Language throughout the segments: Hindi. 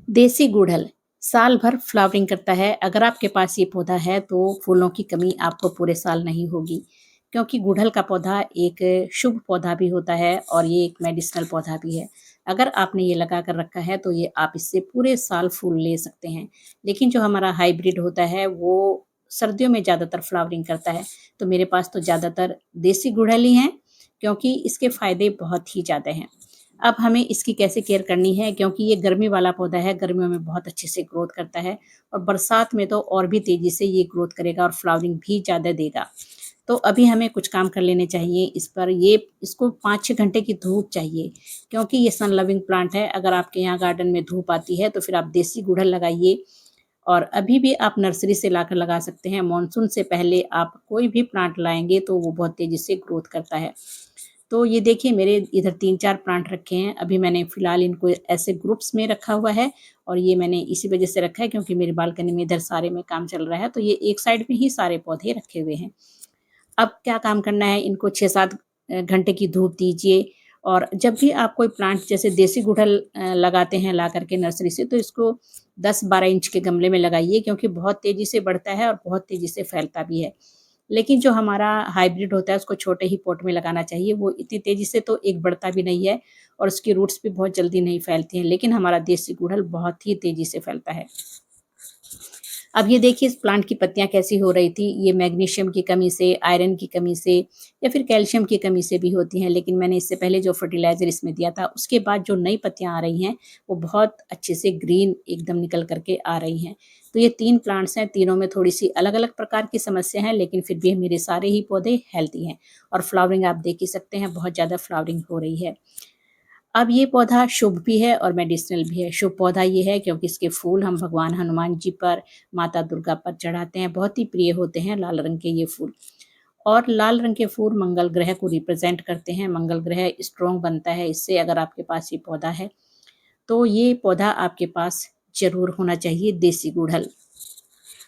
देसी गुड़हल साल भर फ्लावरिंग करता है। अगर आपके पास ये पौधा है तो फूलों की कमी आपको पूरे साल नहीं होगी, क्योंकि गुड़हल का पौधा एक शुभ पौधा भी होता है और ये एक मेडिसिनल पौधा भी है। अगर आपने ये लगा कर रखा है तो ये आप इससे पूरे साल फूल ले सकते हैं। लेकिन जो हमारा हाइब्रिड होता है वो सर्दियों में ज़्यादातर फ्लावरिंग करता है। तो मेरे पास तो ज़्यादातर देसी गुड़हल ही हैं, क्योंकि इसके फ़ायदे बहुत ही ज़्यादा हैं। अब हमें इसकी कैसे केयर करनी है, क्योंकि ये गर्मी वाला पौधा है, गर्मियों में बहुत अच्छे से ग्रोथ करता है और बरसात में तो और भी तेज़ी से ये ग्रोथ करेगा और फ्लावरिंग भी ज़्यादा देगा। तो अभी हमें कुछ काम कर लेने चाहिए इस पर। ये इसको 5-6 घंटे की धूप चाहिए, क्योंकि ये सन लविंग प्लांट है। अगर आपके यहाँ गार्डन में धूप आती है तो फिर आप देसी गुड़हल लगाइए, और अभी भी आप नर्सरी से लाकर लगा सकते हैं। मानसून से पहले आप कोई भी प्लांट लाएँगे तो वो बहुत तेज़ी से ग्रोथ करता है। तो ये देखिए, मेरे इधर 3-4 प्लांट रखे हैं। अभी मैंने फ़िलहाल इनको ऐसे ग्रुप्स में रखा हुआ है, और ये मैंने इसी वज़ह से रखा है क्योंकि मेरी बालकनी में इधर सारे में काम चल रहा है, तो ये एक साइड में ही सारे पौधे रखे हुए हैं। अब क्या काम करना है, इनको 6-7 घंटे की धूप दीजिए। और जब भी आप कोई प्लांट जैसे देसी गुड़हल लगाते हैं ला कर के नर्सरी से, तो इसको 10-12 इंच के गमले में लगाइए, क्योंकि बहुत तेज़ी से बढ़ता है और बहुत तेज़ी से फैलता भी है। लेकिन जो हमारा हाइब्रिड होता है उसको छोटे ही पॉट में लगाना चाहिए। वो इतनी तेज़ी से तो एक बढ़ता भी नहीं है और उसकी रूट्स भी बहुत जल्दी नहीं फैलती हैं, लेकिन हमारा देसी गुड़हल बहुत ही तेज़ी से फैलता है। अब ये देखिए, इस प्लांट की पत्तियाँ कैसी हो रही थी। ये मैग्नीशियम की कमी से, आयरन की कमी से या फिर कैल्शियम की कमी से भी होती हैं। लेकिन मैंने इससे पहले जो फर्टिलाइज़र इसमें दिया था, उसके बाद जो नई पत्तियाँ आ रही हैं, वो बहुत अच्छे से ग्रीन एकदम निकल कर के आ रही हैं। तो ये 3 प्लांट्स हैं, तीनों में थोड़ी-सी अलग-अलग प्रकार की समस्या है, लेकिन फिर भी मेरे सारे ही पौधे हेल्दी हैं। और फ्लावरिंग आप देख ही सकते हैं, बहुत ज़्यादा फ्लावरिंग हो रही है। अब ये पौधा शुभ भी है और मेडिसिनल भी है। शुभ पौधा ये है क्योंकि इसके फूल हम भगवान हनुमान जी पर, माता दुर्गा पर चढ़ाते हैं। बहुत ही प्रिय होते हैं लाल रंग के ये फूल। और लाल रंग के फूल मंगल ग्रह को रिप्रेजेंट करते हैं। मंगल ग्रह स्ट्रॉन्ग बनता है इससे। अगर आपके पास ये पौधा है तो ये पौधा आपके पास ज़रूर होना चाहिए, देसी गुड़हल।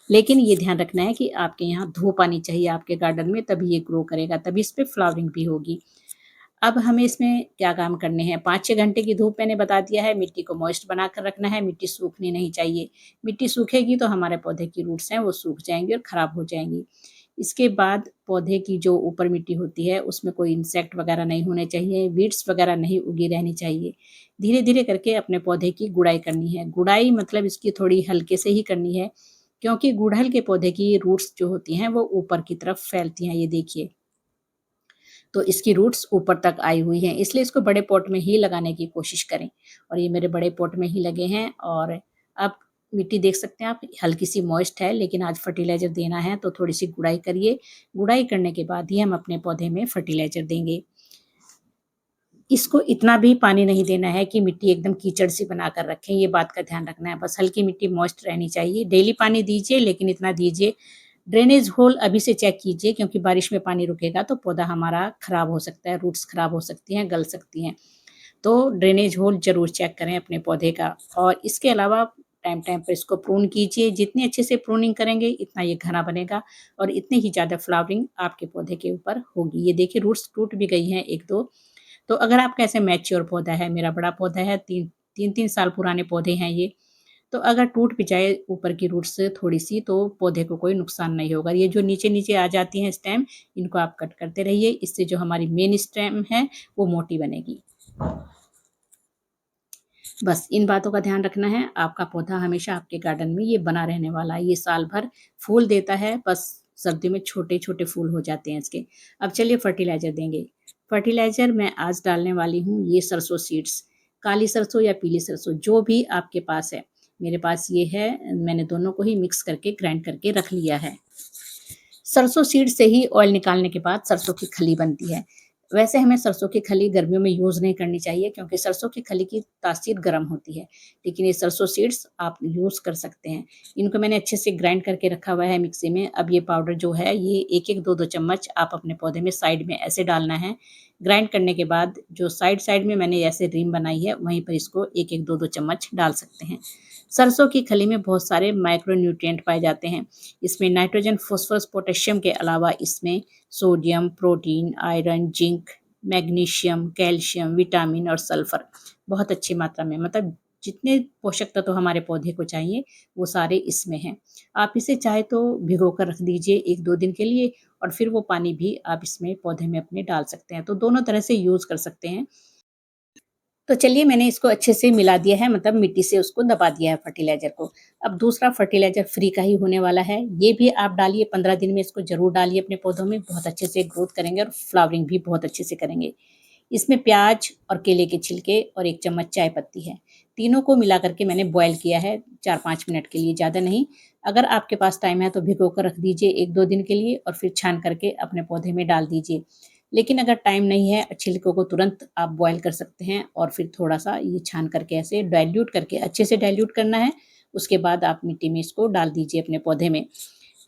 लेकिन ये ध्यान रखना है कि आपके यहाँ धूप आनी चाहिए आपके गार्डन में, तभी ये ग्रो करेगा, तभी इस पे फ्लावरिंग भी होगी। अब हमें इसमें क्या काम करने हैं, 5-6 घंटे की धूप मैंने बता दिया है। मिट्टी को मॉइस्ट बनाकर रखना है, मिट्टी सूखनी नहीं चाहिए। मिट्टी सूखेगी तो हमारे पौधे की रूट्स हैं वो सूख जाएँगी और ख़राब हो जाएँगी। इसके बाद पौधे की जो ऊपर मिट्टी होती है उसमें कोई इंसेक्ट वग़ैरह नहीं होने चाहिए, वीड्स वग़ैरह नहीं उगी रहनी चाहिए। धीरे-धीरे करके अपने पौधे की गुड़ाई करनी है। गुड़ाई मतलब इसकी थोड़ी हल्के से ही करनी है, क्योंकि गुड़हल के पौधे की रूट्स जो होती हैं वो ऊपर की तरफ फैलती हैं, ये देखिए। तो इसकी रूट्स ऊपर तक आई हुई हैं, इसलिए इसको बड़े पॉट में ही लगाने की कोशिश करें। और ये मेरे बड़े पॉट में ही लगे हैं। और अब मिट्टी देख सकते हैं आप, हल्की सी मॉइस्ट है, लेकिन आज फर्टिलाइज़र देना है तो थोड़ी-सी गुड़ाई करिए। गुड़ाई करने के बाद ही हम अपने पौधे में फर्टिलाइज़र देंगे। इसको इतना भी पानी नहीं देना है कि मिट्टी एकदम कीचड़ सी बनाकर रखें, ये बात का ध्यान रखना है। बस हल्की मिट्टी मॉइस्ट रहनी चाहिए। डेली पानी दीजिए, लेकिन इतना दीजिए। ड्रेनेज होल अभी से चेक कीजिए, क्योंकि बारिश में पानी रुकेगा तो पौधा हमारा खराब हो सकता है, रूट्स खराब हो सकती हैं, गल सकती हैं। तो ड्रेनेज होल ज़रूर चेक करें अपने पौधे का। और इसके अलावा टाइम-टाइम पे इसको प्रून कीजिए। जितनी अच्छे से प्रूनिंग करेंगे, इतना ये घना बनेगा और इतनी ही ज़्यादा फ्लावरिंग आपके पौधे के ऊपर होगी। ये देखिए, रूट्स टूट भी गई हैं 1-2। तो अगर आपका ऐसे मैच्योर पौधा है, मेरा बड़ा पौधा है, 3-3 साल पुराने पौधे हैं ये, तो अगर टूट भी जाए ऊपर की रूट से थोड़ी-सी, तो पौधे को कोई नुकसान नहीं होगा। ये जो नीचे-नीचे आ जाती हैं स्टेम, इनको आप कट करते रहिए। इससे जो हमारी मेन स्टेम है, वो मोटी बनेगी। बस इन बातों का ध्यान रखना है। आपका पौधा हमेशा आपके गार्डन में ये बना रहने वाला है। ये साल भर फूल देता है, बस सर्दियों में छोटे-छोटे फूल हो जाते हैं इसके। अब चलिए फर्टिलाइज़र देंगे। फर्टिलाइज़र मैं आज डालने वाली हूँ ये सरसों सीड्स, काली सरसों या पीली सरसों, जो भी आपके पास है। मेरे पास ये है, मैंने दोनों को ही मिक्स करके ग्राइंड करके रख लिया है। सरसों सीड से ही ऑयल निकालने के बाद सरसों की खली बनती है। वैसे हमें सरसों की खली गर्मियों में यूज़ नहीं करनी चाहिए, क्योंकि सरसों की खली की तासीर गर्म होती है। लेकिन ये सरसों सीड्स आप यूज़ कर सकते हैं। इनको मैंने अच्छे से ग्राइंड करके रखा हुआ है मिक्सी में। अब ये पाउडर जो है, ये 1-1, 2-2 चम्मच आप अपने पौधे में साइड में ऐसे डालना है। ग्राइंड करने के बाद जो साइड-साइड में मैंने ऐसे रिम बनाई है, वहीं पर इसको 1-1, 2-2 चम्मच डाल सकते हैं। सरसों की खली में बहुत सारे माइक्रो न्यूट्रिएंट पाए जाते हैं। इसमें नाइट्रोजन, फास्फोरस, पोटेशियम के अलावा इसमें sodium, protein, iron, zinc, magnesium, calcium, vitamin और सल्फर बहुत अच्छी मात्रा में, मतलब जितने पोषक तत्व हमारे पौधे को चाहिए वो सारे इसमें हैं। आप इसे चाहे तो भिगो कर रख दीजिए 1-2 दिन के लिए और फिर वो पानी भी आप इसमें पौधे में अपने डाल सकते हैं। तो दोनों तरह से यूज़ कर सकते हैं। तो चलिए मैंने इसको अच्छे से मिला दिया है, मतलब मिट्टी से उसको दबा दिया है फर्टिलाइज़र को। अब दूसरा फर्टिलाइज़र फ्री का ही होने वाला है। ये भी आप डालिए 15 दिन में, इसको ज़रूर डालिए अपने पौधों में, बहुत अच्छे से ग्रोथ करेंगे और फ्लावरिंग भी बहुत अच्छे से करेंगे। इसमें प्याज और केले के छिलके और 1 चम्मच चाय पत्ती है। तीनों को मिला कर के मैंने बॉयल किया है 4-5 मिनट के लिए, ज़्यादा नहीं। अगर आपके पास टाइम है तो भिगो कर रख दीजिए 1-2 दिन के लिए और फिर छान करके अपने पौधे में डाल दीजिए। लेकिन अगर टाइम नहीं है, छिलकों को तुरंत आप बॉयल कर सकते हैं और फिर थोड़ा-सा ये छान करके ऐसे डाइल्यूट करके, अच्छे से डाइल्यूट करना है, उसके बाद आप मिट्टी में इसको डाल दीजिए अपने पौधे में।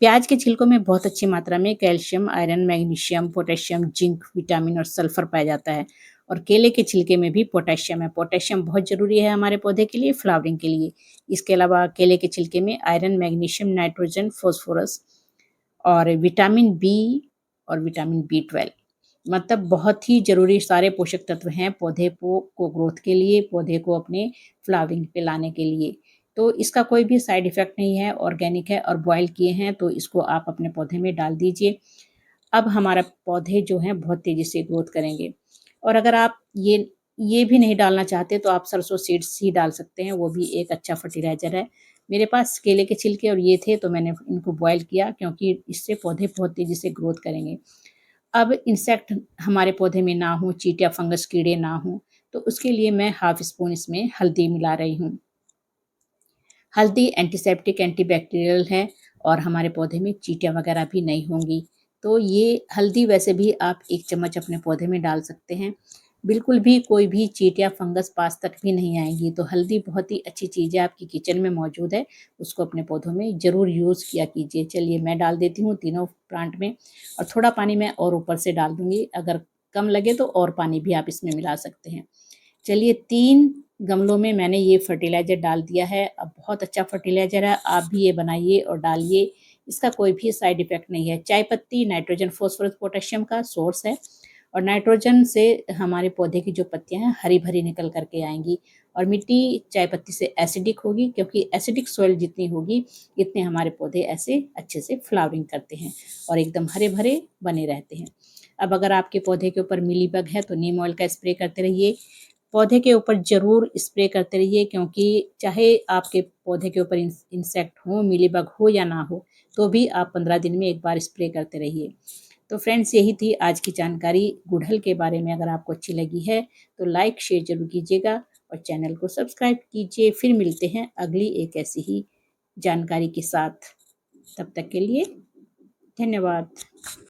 प्याज के छिलकों में बहुत अच्छी मात्रा में calcium, iron, magnesium, potassium, zinc, vitamin और सल्फर पाया जाता है और केले के छिलके में भी पोटेशियम है। पोटेशियम बहुत ज़रूरी है हमारे पौधे के लिए, फ्लावरिंग के लिए। इसके अलावा केले के छिलके में आयरन, मैग्नीशियम, नाइट्रोजन, फास्फोरस और विटामिन बी और विटामिन बी 12, मतलब बहुत ही ज़रूरी सारे पोषक तत्व हैं पौधे को ग्रोथ के लिए, पौधे को अपने फ्लावरिंग पे लाने के लिए। तो इसका कोई भी साइड इफ़ेक्ट नहीं है, ऑर्गेनिक है और बॉयल किए हैं, तो इसको आप अपने पौधे में डाल दीजिए। अब हमारा पौधे जो हैं बहुत तेज़ी से ग्रोथ करेंगे। और अगर आप ये भी नहीं डालना चाहते तो आप सरसों सीड्स ही डाल सकते हैं, वो भी एक अच्छा फर्टिलाइज़र है। मेरे पास केले के छिलके और ये थे तो मैंने इनको बॉयल किया, क्योंकि इससे पौधे बहुत तेज़ी से ग्रोथ करेंगे। अब इंसेक्ट हमारे पौधे में ना हो, चींटियाँ, फंगस, कीड़े ना हों, तो उसके लिए मैं हाफ स्पून इसमें हल्दी मिला रही हूँ। हल्दी एंटीसेप्टिक, एंटीबैक्टीरियल है और हमारे पौधे में चींटियाँ वगैरह भी नहीं होंगी। तो ये हल्दी वैसे भी आप 1 चम्मच अपने पौधे में डाल सकते हैं। बिल्कुल भी कोई भी चींटियाँ, फंगस पास तक भी नहीं आएँगी। तो हल्दी बहुत ही अच्छी चीज़ है, आपकी किचन में मौजूद है, उसको अपने पौधों में ज़रूर यूज़ किया कीजिए। चलिए मैं डाल देती हूँ तीनों प्लांट में और थोड़ा पानी मैं और ऊपर से डाल दूँगी, अगर कम लगे तो और पानी भी आप इसमें मिला सकते हैं। चलिए 3 गमलों में मैंने ये फर्टिलाइज़र डाल दिया है। अब बहुत अच्छा फर्टिलाइज़र है, आप भी ये बनाइए और डालिए। इसका कोई भी साइड इफ़ेक्ट नहीं है। चाय पत्ती नाइट्रोजन, फ़ॉस्फ़ोरस, पोटेशियम का सोर्स है और नाइट्रोजन से हमारे पौधे की जो पत्तियाँ हैं हरी-भरी निकल कर के आएँगी और मिट्टी चाय पत्ती से एसिडिक होगी, क्योंकि एसिडिक सॉइल जितनी होगी, इतने हमारे पौधे ऐसे अच्छे से फ्लावरिंग करते हैं और एकदम हरे-भरे बने रहते हैं। अब अगर आपके पौधे के ऊपर मीलीबग है तो नीम ऑयल का स्प्रे करते रहिए। पौधे के ऊपर ज़रूर स्प्रे करते रहिए, क्योंकि चाहे आपके पौधे के ऊपर इंसेक्ट हो, मीलीबग हो या ना हो, तो भी आप 15 दिन में 1 बार स्प्रे करते रहिए। तो फ्रेंड्स यही थी आज की जानकारी गुड़हल के बारे में। अगर आपको अच्छी लगी है तो लाइक शेयर ज़रूर कीजिएगा और चैनल को सब्सक्राइब कीजिए। फिर मिलते हैं अगली एक ऐसी ही जानकारी के साथ। तब तक के लिए धन्यवाद।